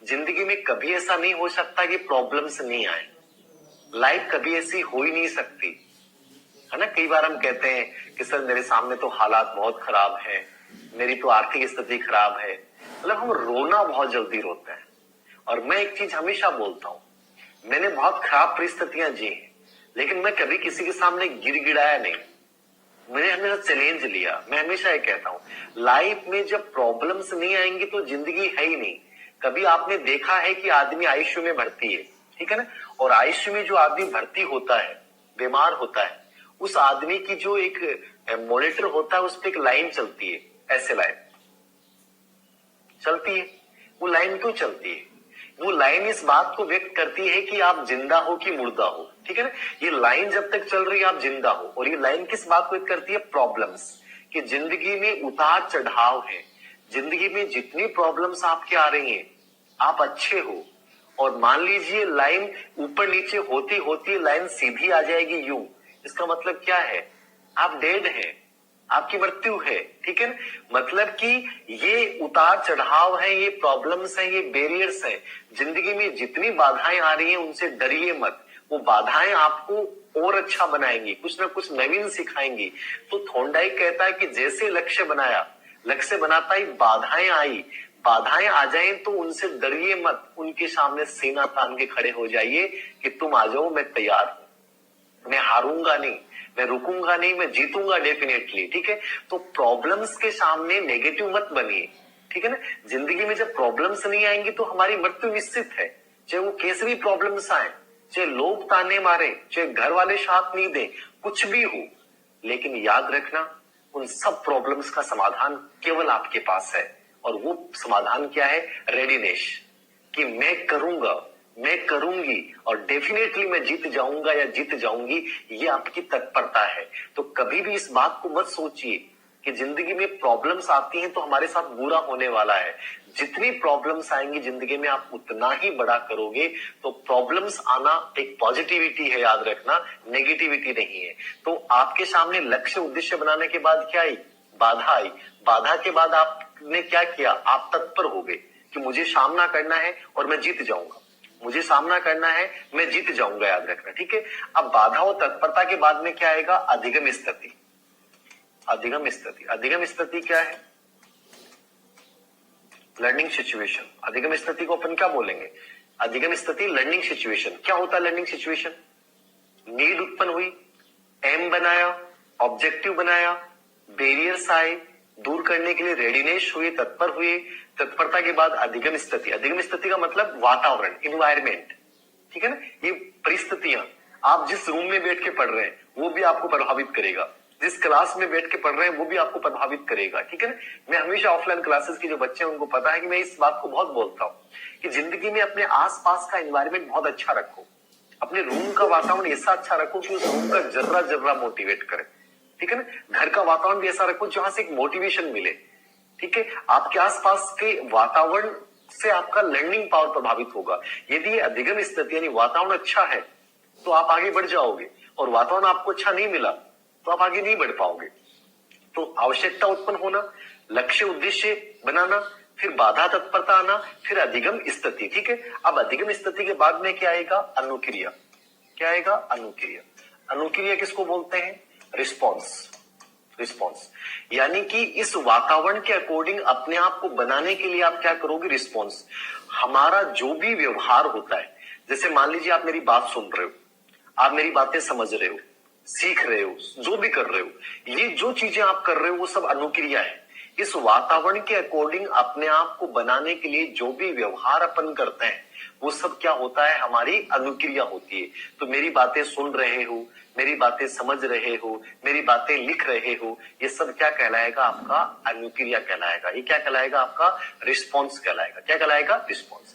जिंदगी में कभी ऐसा नहीं हो सकता कि प्रॉब्लम्स नहीं आए। लाइफ कभी ऐसी हो ही नहीं सकती, है ना। कई बार हम कहते हैं कि सर मेरे सामने तो हालात बहुत खराब है, मेरी तो आर्थिक स्थिति खराब है, मतलब हम रोना बहुत जल्दी रोते हैं। और मैं एक चीज हमेशा बोलता हूं, मैंने बहुत खराब परिस्थितियां जी हैं, लेकिन मैं कभी किसी के सामने गिड़गिड़ाया नहीं, मैंने हमेशा चैलेंज लिया। मैं हमेशा ये कहता हूं, लाइफ में जब प्रॉब्लम्स नहीं आएंगी तो जिंदगी है ही नहीं। कभी आपने देखा है कि आदमी आईसीयू में भर्ती है, ठीक है ना, और आईसीयू में जो आदमी भर्ती होता है, बीमार होता है, उस आदमी की जो एक मॉनिटर होता है, उस पर एक लाइन चलती है, ऐसे लाइन चलती है। वो लाइन क्यों चलती है? वो लाइन इस बात को व्यक्त करती है कि आप जिंदा हो कि मुर्दा हो, ठीक है ना। ये लाइन जब तक चल रही है आप जिंदा हो। और ये लाइन किस बात को व्यक्त करती है? प्रॉब्लम्स, कि जिंदगी में उतार चढ़ाव है। जिंदगी में जितनी प्रॉब्लम्स आपके आ रही हैं, आप अच्छे हो, और मान लीजिए लाइन ऊपर नीचे होती होती लाइन सीधी आ जाएगी यूं, इसका मतलब क्या है? आप डेड हैं, आपकी मृत्यु है, ठीक है ना। मतलब कि ये उतार चढ़ाव है, ये प्रॉब्लम्स है, ये बैरियर्स है। जिंदगी में जितनी बाधाएं आ रही हैं उनसे डरिए मत। वो बाधाएं आपको और अच्छा बनाएंगी, कुछ ना कुछ नवीन सिखाएंगी। तो थॉर्नडाइक कहता है कि जैसे लक्ष्य बनाया, लक्ष्य बनाता ही बाधाएं आई, बाधाएं आ जाएं तो उनसे डरिए मत, उनके सामने सीना तान के खड़े हो जाइए कि तुम आ जाओ, मैं तैयार हूं, मैं हारूंगा नहीं, मैं रुकूंगा नहीं, मैं जीतूंगा डेफिनेटली, ठीक है। तो प्रॉब्लम्स के सामने नेगेटिव मत बनिए, ठीक है ना। जिंदगी में जब प्रॉब्लम्स नहीं आएंगी तो हमारी मृत्यु निश्चित है, चाहे वो कैसे भी प्रॉब्लम्स आए, चाहे लोग ताने मारे, चाहे घर वाले साथ नहीं दे, कुछ भी हो, लेकिन याद रखना उन सब प्रॉब्लम्स का समाधान केवल आपके पास है। और वो समाधान क्या है? रेडीनेस, कि मैं करूंगा, मैं करूंगी और डेफिनेटली मैं जीत जाऊंगा या जीत जाऊंगी, ये आपकी तत्परता है। तो कभी भी इस बात को मत सोचिए कि जिंदगी में प्रॉब्लम्स आती हैं तो हमारे साथ बुरा होने वाला है। जितनी प्रॉब्लम्स आएंगी जिंदगी में आप उतना ही बड़ा करोगे। तो प्रॉब्लम्स आना एक पॉजिटिविटी है, याद रखना, नेगेटिविटी नहीं है। तो आपके सामने लक्ष्य उद्देश्य बनाने के बाद क्या आई? बाधा आई। बाधा के बाद आपने क्या किया? आप तत्पर हो गए कि मुझे सामना करना है और मैं जीत जाऊंगा, मुझे सामना करना है, मैं जीत जाऊंगा, याद रखना, ठीक है। अब बाधा और तत्परता के बाद में क्या आएगा? अधिगम स्थिति। अधिगम स्थिति, अधिगम स्थिति क्या है? Learning situation. अधिगम स्थिति को अपन क्या बोलेंगे? अधिगम स्थिति लर्निंग सिचुएशन। क्या होता है लर्निंग सिचुएशन? नीड उत्पन्न हुई, एम बनाया, ऑब्जेक्टिव बनाया, बैरियर्स आए, दूर करने के लिए रेडीनेस हुई, तत्पर हुए। तत्परता के बाद अधिगम स्थिति। अधिगम स्थिति का मतलब वातावरण, इन्वायरमेंट, ठीक है ना। ये परिस्थितियां, आप जिस रूम में बैठ के पढ़ रहे हैं वो भी आपको प्रभावित करेगा, जिस क्लास में बैठ के पढ़ रहे हैं वो भी आपको प्रभावित करेगा, ठीक है ना। मैं हमेशा ऑफलाइन क्लासेस के जो बच्चे हैं उनको पता है कि मैं इस बात को बहुत बोलता हूँ कि जिंदगी में अपने आसपास का एनवायरमेंट बहुत अच्छा रखो, अपने रूम का वातावरण ऐसा अच्छा रखो कि उस रूम का जर्रा जर्रा मोटिवेट करे, ठीक है ना। घर का वातावरण भी ऐसा रखो जहां से एक मोटिवेशन मिले, ठीक है। आपके आसपास के वातावरण से आपका लर्निंग पावर प्रभावित होगा। यदि अधिगम स्थिति यानी वातावरण अच्छा है तो आप आगे बढ़ जाओगे, और वातावरण आपको अच्छा नहीं मिला तो आप आगे नहीं बढ़ पाओगे। तो आवश्यकता उत्पन्न होना, लक्ष्य उद्देश्य बनाना, फिर बाधा तत्परता आना, फिर अधिगम स्थिति, ठीक है। अब अधिगम स्थिति के बाद में क्या आएगा? अनुक्रिया। क्या आएगा? अनुक्रिया। अनुक्रिया किसको बोलते हैं? रिस्पॉन्स। रिस्पॉन्स यानी कि इस वातावरण के अकॉर्डिंग अपने आप को बनाने के लिए आप क्या करोगे? रिस्पॉन्स। हमारा जो भी व्यवहार होता है, जैसे मान लीजिए आप मेरी बात सुन रहे हो, आप मेरी बातें समझ रहे हो, सीख रहे हो, जो भी कर रहे हो, ये जो चीजें आप कर रहे हो वो सब अनुक्रिया है। इस वातावरण के अकॉर्डिंग अपने आप को बनाने के लिए जो भी व्यवहार अपन करते हैं वो सब क्या होता है? हमारी अनुक्रिया होती है। तो मेरी बातें सुन रहे हो, मेरी बातें समझ रहे हो, मेरी बातें लिख रहे हो, ये सब क्या कहलाएगा? आपका अनुक्रिया कहलाएगा। ये क्या कहलाएगा? आपका रिस्पॉन्स कहलाएगा। क्या कहलाएगा? रिस्पॉन्स।